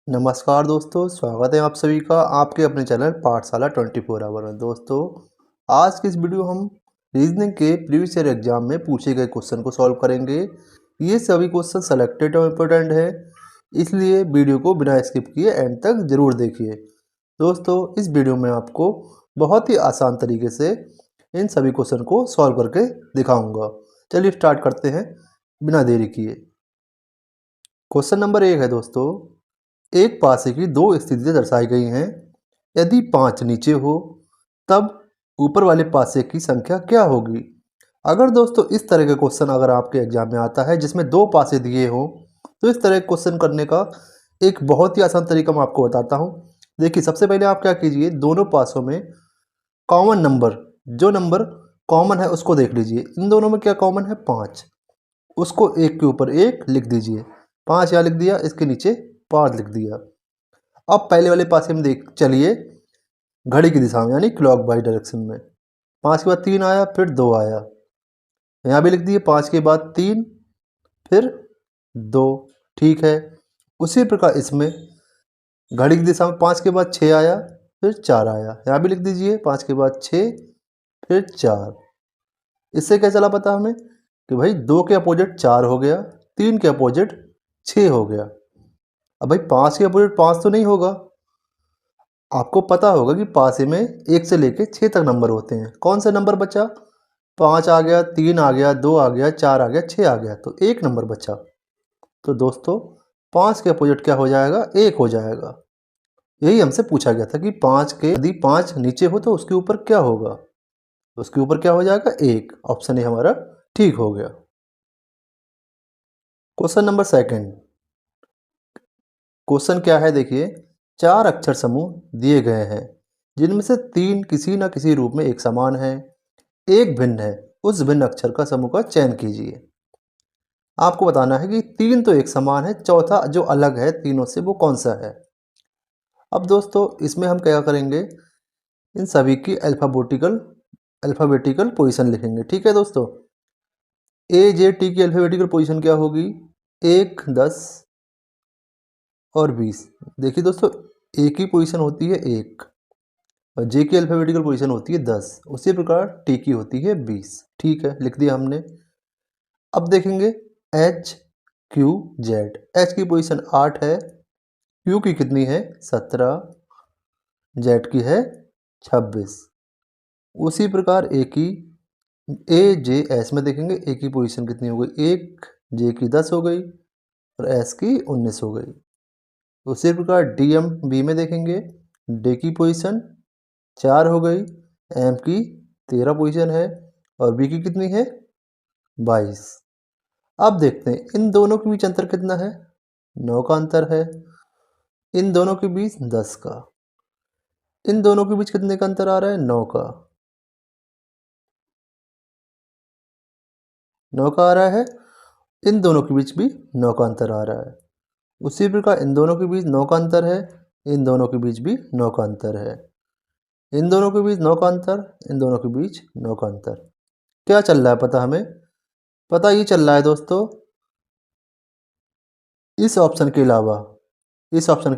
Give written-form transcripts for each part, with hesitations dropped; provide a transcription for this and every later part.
नमस्कार दोस्तों, स्वागत है आप सभी का आपके अपने चैनल पाठशाला 24 आवर में। दोस्तों, आज की इस वीडियो हम रीजनिंग के प्रीवियस ईयर एग्जाम में पूछे गए क्वेश्चन को सॉल्व करेंगे। ये सभी क्वेश्चन सेलेक्टेड और इम्पोर्टेंट है, इसलिए वीडियो को बिना स्किप किए एंड तक ज़रूर देखिए। दोस्तों, इस वीडियो में आपको बहुत ही आसान तरीके से इन सभी क्वेश्चन को सॉल्व करके दिखाऊँगा। चलिए स्टार्ट करते हैं बिना देरी किए। क्वेश्चन नंबर 1 है दोस्तों, एक पासे की दो स्थितियां दर्शाई गई हैं। यदि 5 नीचे हो तब ऊपर वाले पासे की संख्या क्या होगी। अगर दोस्तों इस तरह का क्वेश्चन अगर आपके एग्जाम में आता है जिसमें दो पासे दिए हो, तो इस तरह क्वेश्चन करने का एक बहुत ही आसान तरीका मैं आपको बताता हूँ। देखिए, सबसे पहले आप क्या कीजिए, दोनों पासों में कॉमन नंबर, जो नंबर कॉमन है उसको देख लीजिए। इन दोनों में क्या कॉमन है, 5। उसको एक के ऊपर एक लिख दीजिए। 5 यहाँ लिख दिया, इसके नीचे 5 लिख दिया। अब पहले वाले पासे में देख चलिए, घड़ी की दिशा में यानी क्लॉक वाइज डायरेक्शन में। 5 के बाद 3 आया, फिर 2 आया, यहाँ भी लिख दिए। 5 के बाद 3, फिर 2, ठीक है। उसी प्रकार इसमें घड़ी की दिशा में 5 के बाद 6 आया, फिर 4 आया, यहाँ भी लिख दीजिए। 5 के बाद 6, फिर 4। इससे क्या चला पता हमें कि भाई 2 के अपोजिट 4 हो गया, 3 के अपोजिट 6 हो गया। अब भाई 5 के अपोजिट 5 तो नहीं होगा। आपको पता होगा कि पासे में 1 से लेके 6 तक नंबर होते हैं। कौन सा नंबर बचा, 5 आ गया, 3 आ गया, 2 आ गया, 4 आ गया, 6 आ गया, तो एक नंबर बचा। तो दोस्तों 5 के अपोजिट क्या हो जाएगा, 1 हो जाएगा। यही हमसे पूछा गया था कि 5 के यदि 5 नीचे हो तो उसके ऊपर क्या होगा, उसके ऊपर क्या हो जाएगा, 1। ऑप्शन ए हमारा ठीक हो गया। Question number 2। क्वेश्चन क्या है, देखिए, 4 अक्षर समूह दिए गए हैं जिनमें से 3 किसी न किसी रूप में एक समान है, एक भिन्न है। उस भिन्न अक्षर का समूह का चयन कीजिए। आपको बताना है कि 3 तो एक समान है, चौथा जो अलग है तीनों से वो कौन सा है। अब दोस्तों इसमें हम क्या करेंगे, इन सभी की अल्फ़ाबेटिकल पोजीशन लिखेंगे। ठीक है दोस्तों, ए जे टी की अल्फ़ाबेटिकल पोजीशन क्या होगी, 1, 10 और 20। देखिए दोस्तों, ए की पोजीशन होती है 1 और जे की अल्फ़ाबेटिकल पोजीशन होती है 10। उसी प्रकार टी की होती है 20। ठीक है, लिख दिया हमने। अब देखेंगे एच क्यू जेड। एच की पोजीशन 8 है, क्यू की कितनी है, 17, जेड की है 26। उसी प्रकार ए जे एस में देखेंगे, ए की पोजीशन कितनी हो गई, 1, जे की 10 हो गई और एस की 19 हो गई। उसी प्रकार डी एम बी में देखेंगे, डी की पोजीशन 4 हो गई, एम की 13 पोजीशन है और बी की कितनी है, 22। अब देखते हैं इन दोनों के बीच अंतर कितना है, 9 का अंतर है। इन दोनों के बीच 10 का। इन दोनों के बीच कितने का अंतर आ रहा है, 9 का। 9 का आ रहा है। इन दोनों के बीच भी 9 का अंतर आ रहा है। उसी प्रकार इन दोनों के बीच 9 का अंतर है, इन दोनों के बीच भी 9 का अंतर है। इन दोनों के बीच 9 का अंतर, इन दोनों के बीच 9 का अंतर। क्या चल रहा है पता हमें, पता ये चल रहा है दोस्तों, इस ऑप्शन के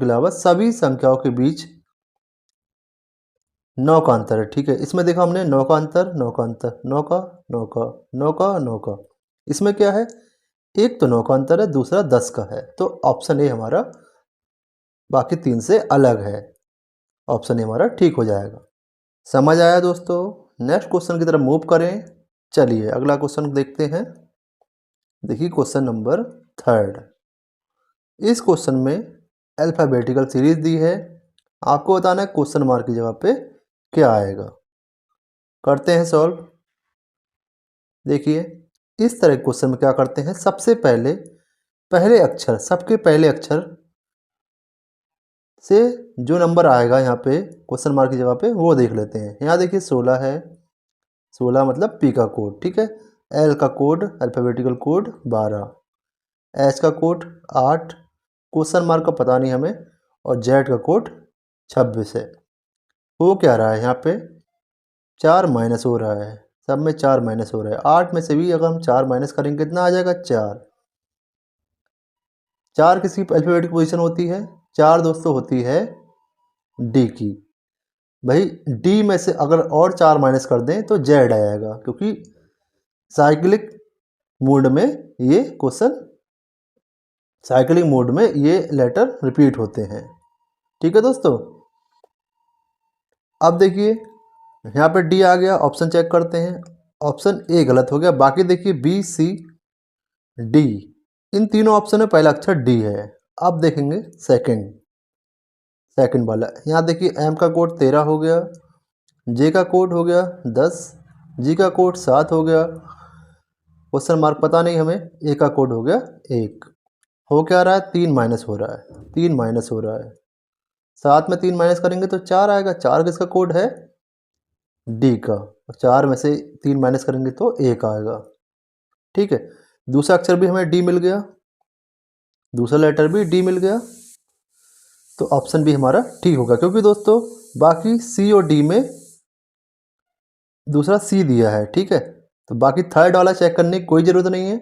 अलावा सभी संख्याओं के बीच 9 का अंतर है। ठीक है, इसमें देखा हमने 9 का अंतर, 9 का अंतर, 9 का, 9 का, 9 का, 9 का। इसमें क्या है, एक तो 9 का अंतर है, दूसरा 10 का है। तो ऑप्शन ए हमारा बाकी 3 से अलग है। ऑप्शन ए हमारा ठीक हो जाएगा। समझ आया दोस्तों। नेक्स्ट क्वेश्चन की तरफ मूव करें। चलिए अगला क्वेश्चन देखते हैं। देखिए क्वेश्चन नंबर 3। इस क्वेश्चन में अल्फ़ाबेटिकल सीरीज दी है, आपको बताना है क्वेश्चन मार्क की जगह पे क्या आएगा। करते हैं सॉल्व। देखिए इस तरह के क्वेश्चन में क्या करते हैं, सबसे पहले सबके पहले अक्षर से जो नंबर आएगा यहाँ पे क्वेश्चन मार्क की जगह पे वो देख लेते हैं। यहाँ देखिए 16 है, 16 मतलब पी का कोड। ठीक है, एल का कोड अल्फ़ाबेटिकल कोड 12, एच का कोड 8, क्वेश्चन मार्क का पता नहीं हमें, और जेड का कोड 26 है। हो क्या रहा है, यहाँ पे 4 माइनस हो रहा है, सब में 4 माइनस हो रहा है। 8 में से भी अगर हम 4 माइनस करेंगे कितना आ जाएगा, 4। 4 किसकी अल्फ़ाबेटिक पोजीशन होती है, 4 दोस्तों होती है डी की। भाई डी में से अगर और 4 माइनस कर दें तो जेड आएगा, क्योंकि साइक्लिक मोड में ये क्वेश्चन, साइक्लिक मोड में ये लेटर रिपीट होते हैं। ठीक है दोस्तों, अब देखिए यहाँ पे डी आ गया, ऑप्शन चेक करते हैं। ऑप्शन ए गलत हो गया, बाकी देखिए बी सी डी, इन तीनों ऑप्शन में पहला अक्षर डी है। अब देखेंगे सेकंड वाला, यहाँ देखिए एम का कोड 13 हो गया, जे का कोड हो गया 10, जी का कोड 7 हो गया, क्वेश्चन मार्क पता नहीं हमें, ए का कोड हो गया 1। हो क्या रहा है, 3 माइनस हो रहा है, 3 माइनस हो रहा है। 7 में 3 माइनस करेंगे तो 4 आएगा, 4 किसका कोड है, डी का, और 4 में से 3 माइनस करेंगे तो 1 आएगा। ठीक है, दूसरा अक्षर भी हमें डी मिल गया, दूसरा लेटर भी डी मिल गया, तो ऑप्शन भी हमारा ठीक होगा, क्योंकि दोस्तों बाकी सी और डी में दूसरा सी दिया है। ठीक है, तो बाकी थर्ड वाला चेक करने की कोई ज़रूरत नहीं है,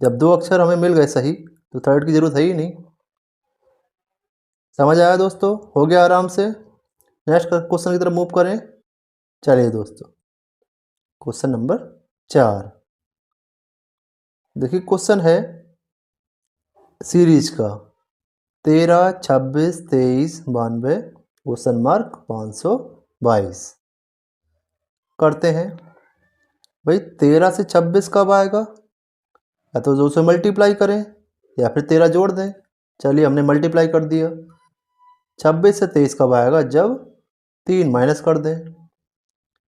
जब 2 अक्षर हमें मिल गए सही तो थर्ड की ज़रूरत है ही नहीं। समझ आया दोस्तों, हो गया आराम से। नेक्स्ट क्वेश्चन की तरफ मूव करें। चलिए दोस्तों, क्वेश्चन नंबर 4 देखिए, क्वेश्चन है सीरीज का 13, 26, 23, 92, क्वेश्चन मार्क 522। करते हैं भाई, 13 से 26 कब आएगा, या तो 2 से मल्टीप्लाई करें या फिर 13 जोड़ दें। चलिए हमने मल्टीप्लाई कर दिया। 26 से 23 कब आएगा, जब 3 माइनस कर दें।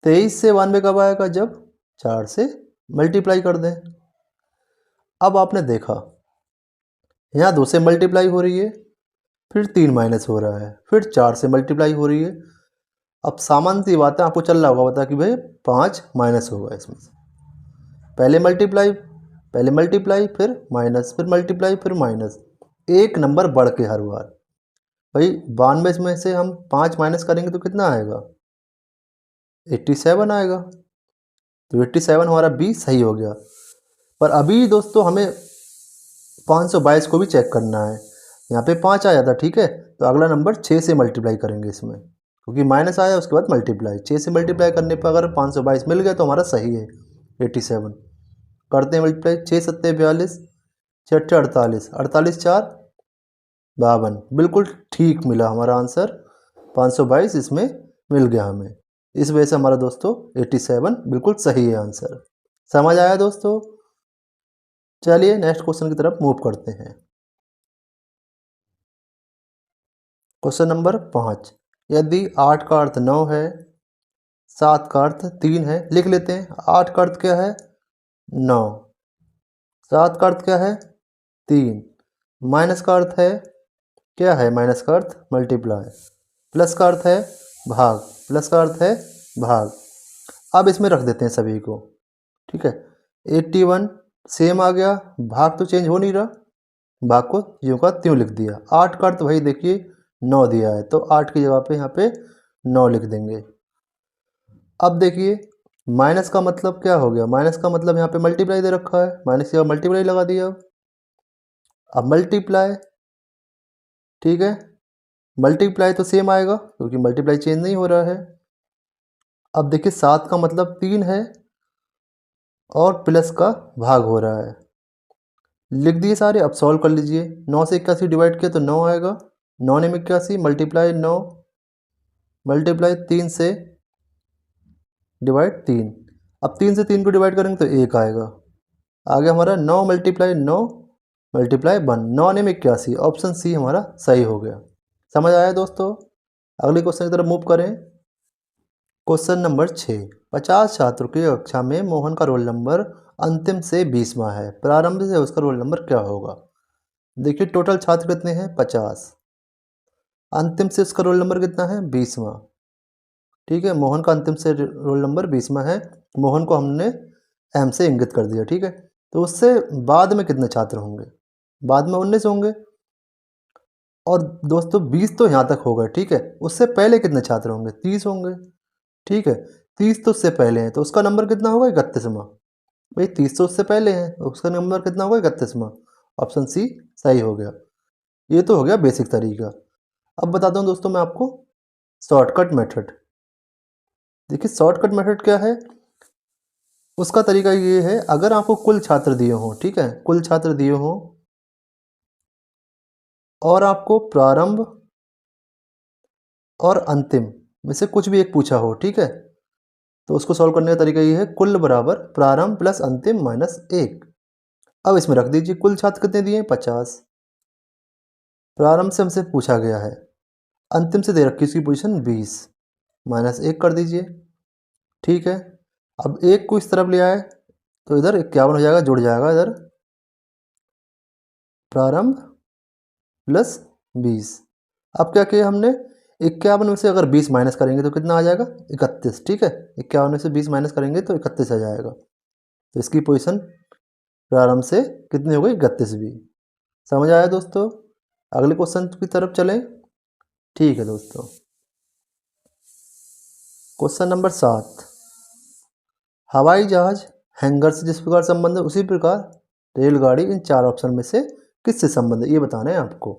23 से 92 कब आएगा, जब 4 से मल्टीप्लाई कर दें। अब आपने देखा यहाँ 2 से मल्टीप्लाई हो रही है, फिर 3 माइनस हो रहा है, फिर 4 से मल्टीप्लाई हो रही है। अब सामान्य सी बात है, आपको चल रहा होगा, बता कि भाई 5 माइनस होगा इसमें से। पहले मल्टीप्लाई फिर माइनस, फिर मल्टीप्लाई फिर माइनस, एक नंबर बढ़ के हर बार। भाई 92 में से हम 5 माइनस करेंगे तो कितना आएगा, 87 आएगा। तो 87 हमारा बी सही हो गया। पर अभी दोस्तों हमें 522 को भी चेक करना है। यहाँ पे 5 आया था, ठीक है, तो अगला नंबर 6 से मल्टीप्लाई करेंगे इसमें, क्योंकि माइनस आया उसके बाद मल्टीप्लाई, 6 से मल्टीप्लाई करने पर अगर 522 मिल गया तो हमारा सही है 87। करते हैं मल्टीप्लाई, 6 सत्ते 42, 6 अट्ठे 48, 48 4 52, बिल्कुल ठीक मिला हमारा आंसर, 522 इसमें मिल गया हमें। इस वजह से हमारा दोस्तों 87 बिल्कुल सही है आंसर। समझ आया दोस्तों। चलिए नेक्स्ट क्वेश्चन की तरफ मूव करते हैं। क्वेश्चन नंबर 5, यदि 8 का अर्थ 9 है, 7 का अर्थ 3 है, लिख लेते हैं। 8 का अर्थ क्या है, 9, 7 का अर्थ क्या है, 3, माइनस का अर्थ है क्या है, माइनस का अर्थ मल्टीप्लाई, प्लस का अर्थ है भाग, प्लस का अर्थ है भाग। अब इसमें रख देते हैं सभी को, ठीक है। 81 सेम आ गया, भाग तो चेंज हो नहीं रहा, भाग को यूँ का त्यों लिख दिया। 8 का अर्थ भाई देखिए 9 दिया है, तो 8 की जगह पे यहाँ पे 9 लिख देंगे। अब देखिए माइनस का मतलब क्या हो गया, माइनस का मतलब यहाँ पे मल्टीप्लाई दे रखा है, माइनस की जगह मल्टीप्लाई लगा दिया। अब मल्टीप्लाई, ठीक है, मल्टीप्लाई तो सेम आएगा क्योंकि मल्टीप्लाई चेंज नहीं हो रहा है। अब देखिए 7 का मतलब 3 है और प्लस का भाग हो रहा है, लिख दिए सारे। अब सॉल्व कर लीजिए, 9 से 81 डिवाइड किया तो 9 आएगा, 9 ने 81 मल्टीप्लाई 9 मल्टीप्लाई 3 से डिवाइड 3। अब 3 से 3 को डिवाइड करेंगे तो 1 आएगा, आ गया हमारा 9 मल्टीप्लाई 9 मल्टीप्लाई 1, 9 ने 81, ऑप्शन सी हमारा सही हो गया। समझ आया दोस्तों। अगले क्वेश्चन की तरफ मूव करें। क्वेश्चन नंबर 6, 50 छात्रों की कक्षा में मोहन का रोल नंबर अंतिम से 20वां है, प्रारंभ से उसका रोल नंबर क्या होगा। देखिए टोटल छात्र कितने हैं, 50, अंतिम से उसका रोल नंबर कितना है, 20वां। ठीक है, मोहन का अंतिम से रोल नंबर 20वां है, मोहन को हमने एम से इंगित कर दिया, ठीक है। तो उससे बाद में कितने छात्र होंगे, बाद में 19 होंगे। और दोस्तों 20 तो यहाँ तक होगा, ठीक है, उससे पहले कितने छात्र होंगे, 30 होंगे, ठीक है। 30 तो उससे पहले हैं, तो उसका नंबर कितना होगा, 31वां। भाई 30 तो उससे पहले हैं, तो उसका नंबर कितना होगा, 31वां, ऑप्शन सी सही हो गया। ये तो हो गया बेसिक तरीका। अब बताता हूँ दोस्तों मैं आपको शॉर्टकट मेथड। देखिए शॉर्टकट मेथड क्या है, उसका तरीका ये है, अगर आपको कुल छात्र दिए हों, ठीक है, कुल छात्र दिए हों और आपको प्रारंभ और अंतिम में से कुछ भी एक पूछा हो, ठीक है, तो उसको सॉल्व करने का तरीका ये है, कुल बराबर प्रारंभ प्लस अंतिम माइनस 1। अब इसमें रख दीजिए कुल छात्र कितने दिए हैं, 50। प्रारंभ से हमसे पूछा गया है, अंतिम से दे रखी इसकी पोजीशन 20, माइनस 1 कर दीजिए, ठीक है। अब 1 को इस तरफ ले आए तो इधर 51 हो जाएगा, जुड़ जाएगा इधर प्रारंभ प्लस 20। अब क्या किया हमने, 51 में से अगर 20 माइनस करेंगे तो कितना आ जाएगा, 31, ठीक है। 51 में से 20 माइनस करेंगे तो 31 आ जाएगा। तो इसकी पोजीशन प्रारंभ से कितनी हो गई, 31 भी। समझ आया दोस्तों। अगले क्वेश्चन की तरफ चलें, ठीक है दोस्तों। क्वेश्चन नंबर 7, हवाई जहाज हैंगर से जिस प्रकार संबंध है उसी प्रकार रेलगाड़ी इन 4 ऑप्शन में से किससे संबंध है, ये बताना है आपको।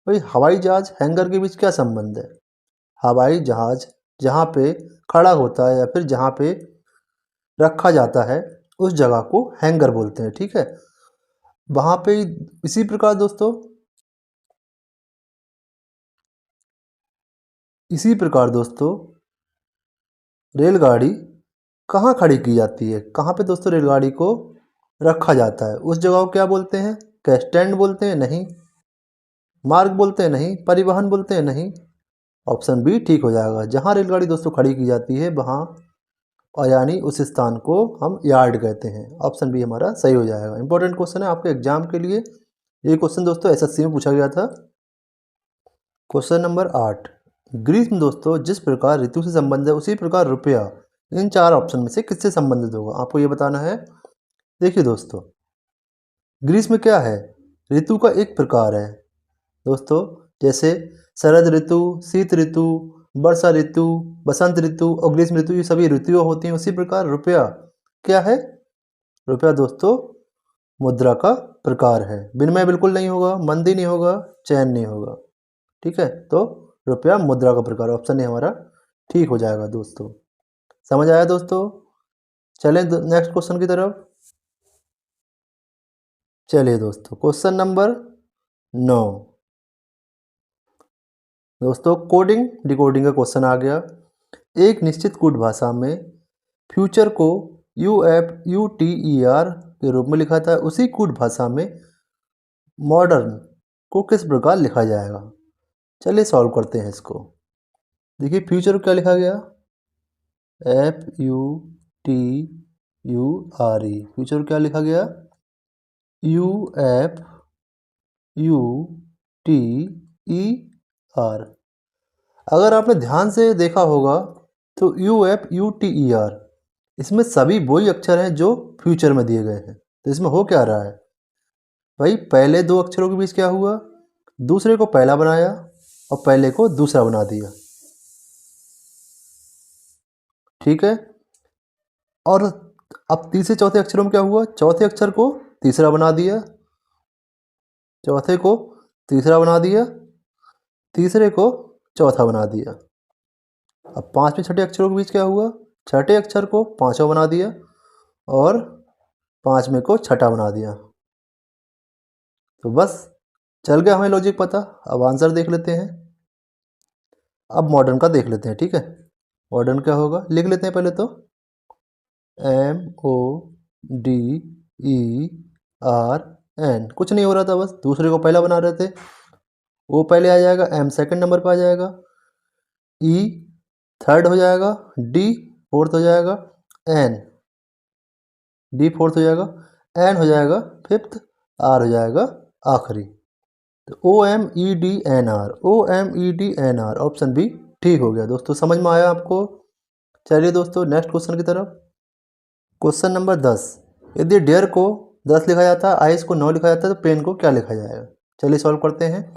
भाई हवाई जहाज हैंगर के बीच क्या संबंध है, हवाई जहाज जहाँ पे खड़ा होता है या फिर जहाँ पे रखा जाता है उस जगह को हैंगर बोलते हैं, ठीक है। वहाँ पे इसी प्रकार दोस्तों, इसी प्रकार दोस्तों रेलगाड़ी कहाँ खड़ी की जाती है, कहाँ पे दोस्तों रेलगाड़ी को रखा जाता है, उस जगह को क्या बोलते हैं, क्या स्टैंड बोलते हैं, नहीं। मार्ग बोलते हैं, नहीं। परिवहन बोलते हैं, नहीं। ऑप्शन बी ठीक हो जाएगा, जहाँ रेलगाड़ी दोस्तों खड़ी की जाती है वहाँ, और यानी उस स्थान को हम यार्ड कहते हैं। ऑप्शन बी हमारा सही हो जाएगा। इंपॉर्टेंट क्वेश्चन है आपके एग्जाम के लिए, ये क्वेश्चन दोस्तों एसएससी में पूछा गया था। क्वेश्चन नंबर 8, ग्रीष्म दोस्तों जिस प्रकार ऋतु से संबंध है उसी प्रकार रुपया इन 4 ऑप्शन में से किससे संबंधित होगा, आपको ये बताना है। देखिए दोस्तों ग्रीष्म क्या है, ऋतु का एक प्रकार है दोस्तों, जैसे शरद ऋतु, शीत ऋतु, वर्षा ऋतु, बसंत ऋतु और ग्रीष्म ऋतु, ये सभी ऋतुएं होती हैं। उसी प्रकार रुपया क्या है, रुपया दोस्तों मुद्रा का प्रकार है। विनिमय बिल्कुल नहीं होगा, मंदी नहीं होगा, चयन नहीं होगा, ठीक है। तो रुपया मुद्रा का प्रकार, ऑप्शन ए हमारा ठीक हो जाएगा दोस्तों। समझ आया दोस्तों। चलें नेक्स्ट क्वेश्चन की तरफ। चलिए दोस्तों क्वेश्चन नंबर 9 दोस्तों, कोडिंग डिकोडिंग का क्वेश्चन आ गया। एक निश्चित कोड भाषा में फ्यूचर को UFUTER के रूप में लिखा था, उसी कोड भाषा में मॉडर्न को किस प्रकार लिखा जाएगा। चलिए सॉल्व करते हैं इसको। देखिए फ्यूचर को क्या लिखा गया, FUTURE। फ्यूचर को क्या लिखा गया, UFUTER। अगर आपने ध्यान से देखा होगा तो UFUTER इसमें सभी वही अक्षर हैं जो फ्यूचर में दिए गए हैं। तो इसमें हो क्या रहा है भाई, पहले 2 अक्षरों के बीच क्या हुआ, दूसरे को पहला बनाया और पहले को दूसरा बना दिया, ठीक है। और अब तीसरे चौथे अक्षरों में क्या हुआ, चौथे अक्षर को तीसरा बना दिया, चौथे को तीसरा बना दिया, तीसरे को चौथा बना दिया। अब 5वें छठे अक्षरों के बीच क्या हुआ, छठे अक्षर को 5वां बना दिया और 5वें को छठा बना दिया। तो बस चल गया हमें लॉजिक पता। अब आंसर देख लेते हैं। अब मॉडर्न का देख लेते हैं, ठीक है। मॉडर्न क्या होगा, लिख लेते हैं पहले तो, MODERN। कुछ नहीं हो रहा था, बस दूसरे को पहला बना रहे थे। वो पहले आ जाएगा, M सेकंड नंबर पर आ जाएगा, E थर्ड हो जाएगा, D फोर्थ हो जाएगा, D फोर्थ हो जाएगा, N हो जाएगा फिफ्थ, R हो जाएगा आखिरी। तो OMEDNR ऑप्शन बी ठीक हो गया दोस्तों। समझ में आया आपको। चलिए दोस्तों नेक्स्ट क्वेश्चन की तरफ। क्वेश्चन नंबर 10, यदि डेयर को 10 लिखा जाता है, आइस को 9 लिखा जाता है, तो पेन को क्या लिखा जाएगा। चलिए सॉल्व करते हैं।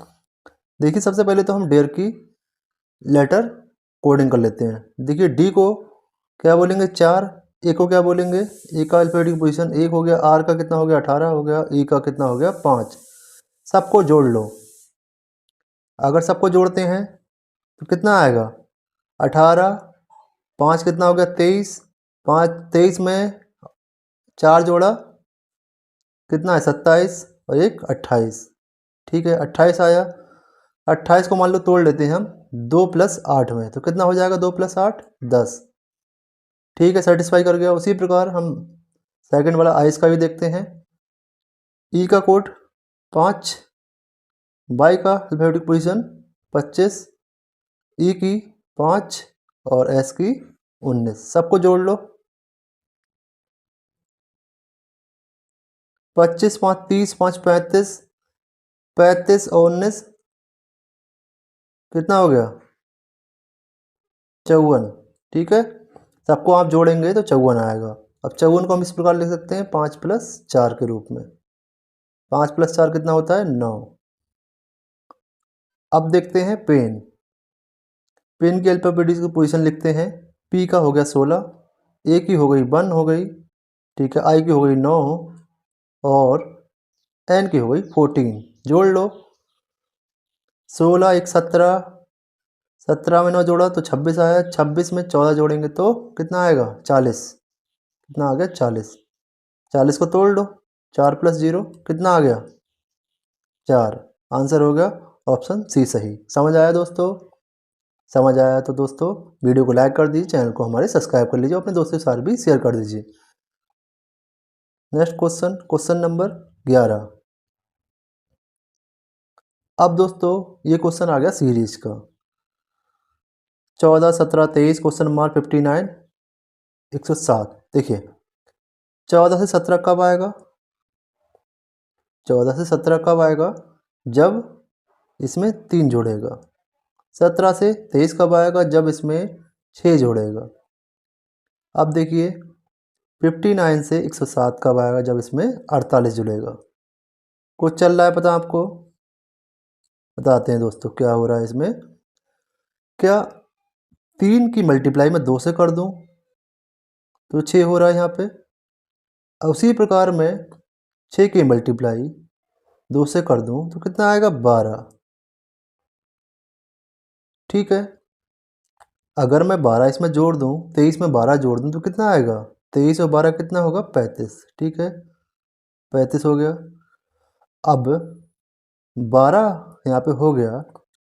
देखिए सबसे पहले तो हम डेयर की लेटर कोडिंग कर लेते हैं। देखिए डी को क्या बोलेंगे 4, ए को क्या बोलेंगे, ए का अल्फाबेटिक पोजीशन 1 हो गया, आर का कितना हो गया 18 हो गया, ई का कितना हो गया 5। सबको जोड़ लो, अगर सबको जोड़ते हैं तो कितना आएगा 18, 5 कितना हो गया 23, 5 23 में 4 जोड़ा कितना है 27 और एक 28। ठीक है 28 आया। 28 को मान लो तोड़ लेते हैं हम 2 + 8 में, तो कितना हो जाएगा 2 + 8 10। ठीक है सेटिस्फाई कर गया। उसी प्रकार हम सेकंड वाला आइस का भी देखते हैं। ई का कोड 5, वाई का अल्फाबेटिक पोजीशन 25, ई की 5 और एस की 19। सबको जोड़ लो 25 5 30 5 35, 35 और 19 कितना हो गया 54। ठीक है सबको आप जोड़ेंगे तो 54 आएगा। अब 54 को हम इस प्रकार लिख सकते हैं 5 + 4 के रूप में। 5 + 4 कितना होता है 9। अब देखते हैं पेन। पेन की अल्फाबेटिक की पोजीशन लिखते हैं। पी का हो गया 16, ए की हो गई 1 हो गई, ठीक है आई की हो गई 9 और एन की हो गई 14। जोड़ लो 16 1 17, 17 में 9 जोड़ा तो 26 आया। 26 में 14 जोड़ेंगे तो कितना आएगा 40। कितना आ गया 40। 40 को तोड़ लो 4 + 0 कितना आ गया 4। आंसर हो गया ऑप्शन सी सही। समझ आया दोस्तों? समझ आया तो दोस्तों वीडियो को लाइक कर दीजिए, चैनल को हमारे सब्सक्राइब कर लीजिए, अपने दोस्तों के साथ भी शेयर कर दीजिए। Next question, question number 11। अब दोस्तों ये क्वेश्चन आ गया सीरीज का 14 17 23 क्वेश्चन नंबर 59 107। देखिए 14 से 17 कब आएगा, 14 से 17 कब आएगा जब इसमें 3 जोड़ेगा। 17 से 23 कब आएगा जब इसमें 6 जोड़ेगा। अब देखिए 59 से 107 कब आएगा जब इसमें 48 जुड़ेगा। कुछ चल रहा है पता आपको? बताते हैं दोस्तों क्या हो रहा है इसमें। क्या 3 की मल्टीप्लाई में 2 से कर दूं तो 6 हो रहा है यहाँ पे। उसी प्रकार मैं 6 की मल्टीप्लाई 2 से कर दूं तो कितना आएगा 12। ठीक है अगर मैं 12 इसमें जोड़ दूं, 23 में 12 जोड़ दूं तो कितना आएगा 23 और 12 कितना होगा 35। ठीक है 35 हो गया। अब 12 यहाँ पे हो गया,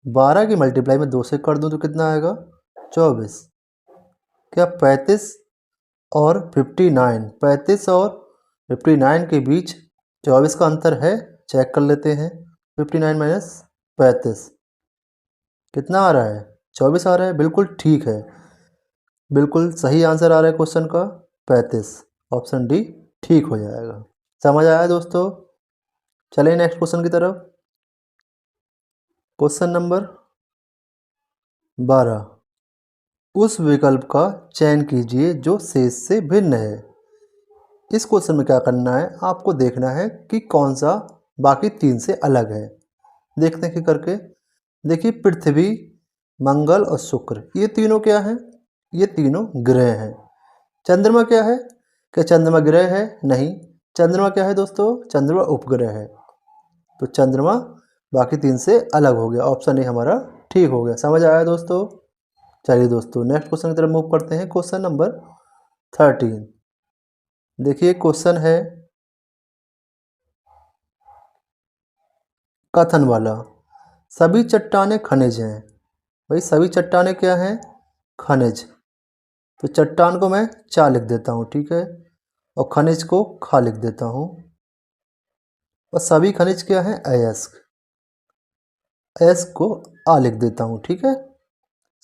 12 की मल्टीप्लाई में 2 से कर दूं तो कितना आएगा 24। क्या 35 और 59, 35 और 59 के बीच 24 का अंतर है? चेक कर लेते हैं। 59 - 35 कितना आ रहा है 24 आ रहा है। बिल्कुल ठीक है, बिल्कुल सही आंसर आ रहा है क्वेश्चन का 35। ऑप्शन डी ठीक हो जाएगा। समझ आया दोस्तों? चलिए नेक्स्ट क्वेश्चन की तरफ। Question number 12। उस विकल्प का चयन कीजिए जो शेष से भिन्न है। इस क्वेश्चन में क्या करना है, आपको देखना है कि कौन सा बाकी 3 से अलग है। देखते हैं कि करके। देखिए पृथ्वी, मंगल और शुक्र ये तीनों क्या हैं? ये तीनों ग्रह हैं। चंद्रमा क्या है? क्या चंद्रमा ग्रह है? नहीं। चंद्रमा क्या है दोस्तों? चंद्रमा उपग्रह है। तो चंद्रमा बाकी 3 से अलग हो गया। ऑप्शन ए हमारा ठीक हो गया। समझ आया दोस्तों? चलिए दोस्तों नेक्स्ट क्वेश्चन की तरफ मूव करते हैं। Question number 13। देखिए क्वेश्चन है कथन वाला। सभी चट्टानें खनिज हैं। भाई सभी चट्टानें क्या हैं? खनिज। तो चट्टान को मैं चा लिख देता हूँ, ठीक है, और खनिज को खा लिख देता हूँ। और सभी खनिज क्या है? अयस्क। अयस्क को आ लिख देता हूँ, ठीक है,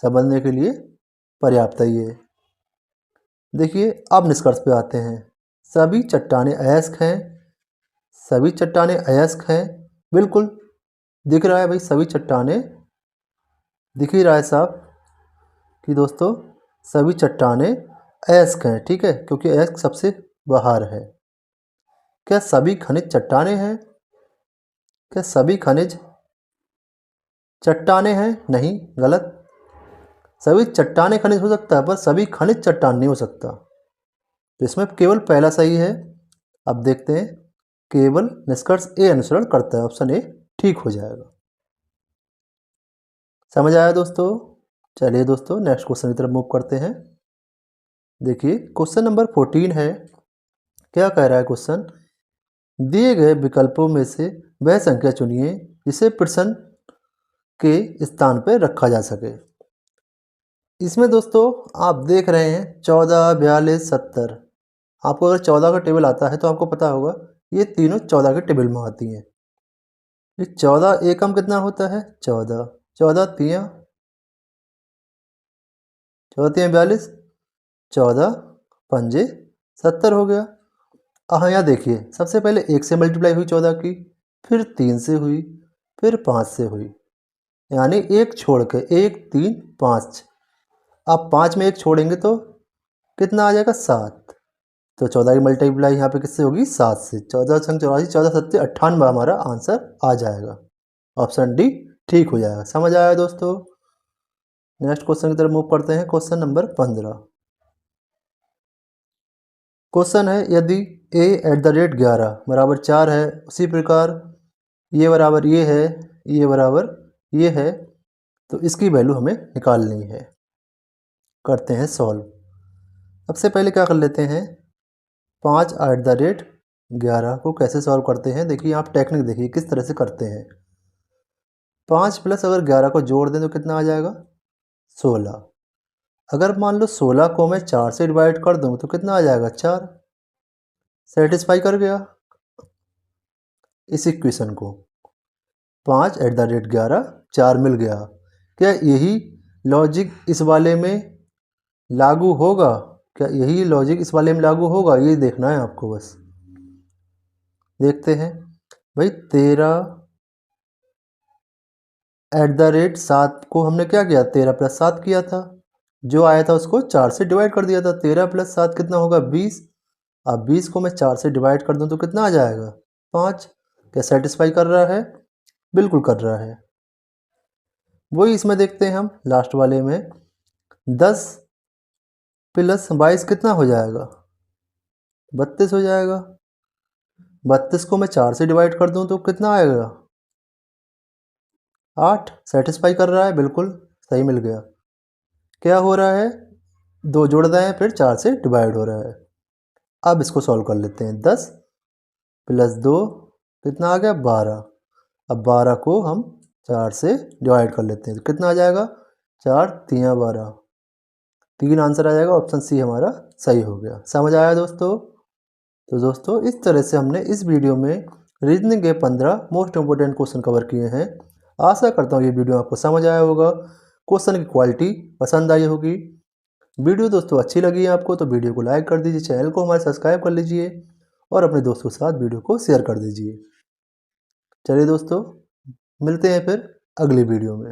समझने के लिए पर्याप्त है ये। देखिए अब निष्कर्ष पे आते हैं। सभी चट्टानें अयस्क हैं। सभी चट्टानें अयस्क हैं। बिल्कुल दिख रहा है भाई, सभी चट्टानें दिख ही रहा है साहब कि दोस्तों सभी चट्टानें अयस्क हैं। ठीक है क्योंकि अयस्क सबसे बाहर है। क्या सभी खनिज चट्टानें हैं? क्या सभी खनिज चट्टानें हैं? नहीं, गलत। सभी चट्टानें खनिज हो सकता है पर सभी खनिज चट्टान नहीं हो सकता। तो इसमें केवल पहला सही है। अब देखते हैं, केवल निष्कर्ष ए अनुसरण करता है। ऑप्शन ए ठीक हो जाएगा। समझ आया दोस्तों। चलिए दोस्तों नेक्स्ट क्वेश्चन की तरफ मूव करते हैं। देखिए क्वेश्चन नंबर 14 है। क्या कह रहा है क्वेश्चन, दिए गए विकल्पों में से वह संख्या चुनिए जिसे प्रश्न के स्थान पर रखा जा सके। इसमें दोस्तों आप देख रहे हैं 14, 42, 70। आपको अगर 14 का टेबल आता है तो आपको पता होगा ये तीनों 14 के टेबल में आती हैं। ये 14 एकम कितना होता है 14, 14 तियाँ 42, 14 पंजे 70 हो गया। हाँ यहाँ देखिए सबसे पहले 1 से मल्टीप्लाई हुई 14 की, फिर 3 से हुई, फिर 5 से हुई, यानी एक छोड़ के 1, 3, 5। आप 5 में एक छोड़ेंगे तो कितना आ जाएगा 7। तो 14 की मल्टीप्लाई यहाँ पे किससे होगी 7 से। 14 संग 84, 14 7 98 हमारा आंसर आ जाएगा। ऑप्शन डी ठीक हो जाएगा। समझ आया दोस्तों। नेक्स्ट क्वेश्चन की तरफ मूव करते हैं। Question number 15। क्वेश्चन है यदि a@11 बराबर 4 है, उसी प्रकार ये बराबर ये है, ये बराबर ये है, तो इसकी वैल्यू हमें निकालनी है। करते हैं सॉल्व। सबसे पहले क्या कर लेते हैं 5/11 को कैसे सॉल्व करते हैं। देखिए आप टेक्निक देखिए किस तरह से करते हैं। 5 प्लस अगर 11 को जोड़ दें तो कितना आ जाएगा 16। अगर मान लो 16 को मैं 4 से डिवाइड कर दूं तो कितना आ जाएगा 4। सेटिस्फाई कर गया इस इक्वेशन को। 5/11 4 मिल गया। क्या यही लॉजिक इस वाले में लागू होगा? क्या यही लॉजिक इस वाले में लागू होगा? ये देखना है आपको बस। देखते हैं भाई 13/7 को हमने क्या किया 13 + 7 किया था। जो आया था उसको 4 से डिवाइड कर दिया था। 13 + 7 कितना होगा 20। अब 20 को मैं 4 से डिवाइड कर दूं तो कितना आ जाएगा 5। क्या सेटिस्फाई कर रहा है? बिल्कुल कर रहा है। वही इसमें देखते हैं हम लास्ट वाले में 10 + 22 कितना हो जाएगा 32 हो जाएगा। 32 को मैं 4 से डिवाइड कर दूं तो कितना आएगा 8। सेटिस्फाई कर रहा है, बिल्कुल सही मिल गया। क्या हो रहा है 2 जोड़ रहे हैं फिर 4 से डिवाइड हो रहा है। अब इसको सॉल्व कर लेते हैं। 10 + 2 कितना आ गया 12। अब 12 को हम 4 से डिवाइड कर लेते हैं तो कितना आ जाएगा 4 3 12। 3 आंसर आ जाएगा। ऑप्शन सी हमारा सही हो गया। समझ आया दोस्तों। तो दोस्तों इस तरह से हमने इस वीडियो में रीजनिंग के 15 मोस्ट इंपोर्टेंट क्वेश्चन कवर किए हैं। आशा करता हूँ ये वीडियो आपको समझ आया होगा, क्वेश्चन की क्वालिटी पसंद आई होगी। वीडियो दोस्तों अच्छी लगी है आपको तो वीडियो को लाइक कर दीजिए, चैनल को हमारे सब्सक्राइब कर लीजिए और अपने दोस्तों के साथ वीडियो को शेयर कर दीजिए। चलिए दोस्तों मिलते हैं फिर अगली वीडियो में।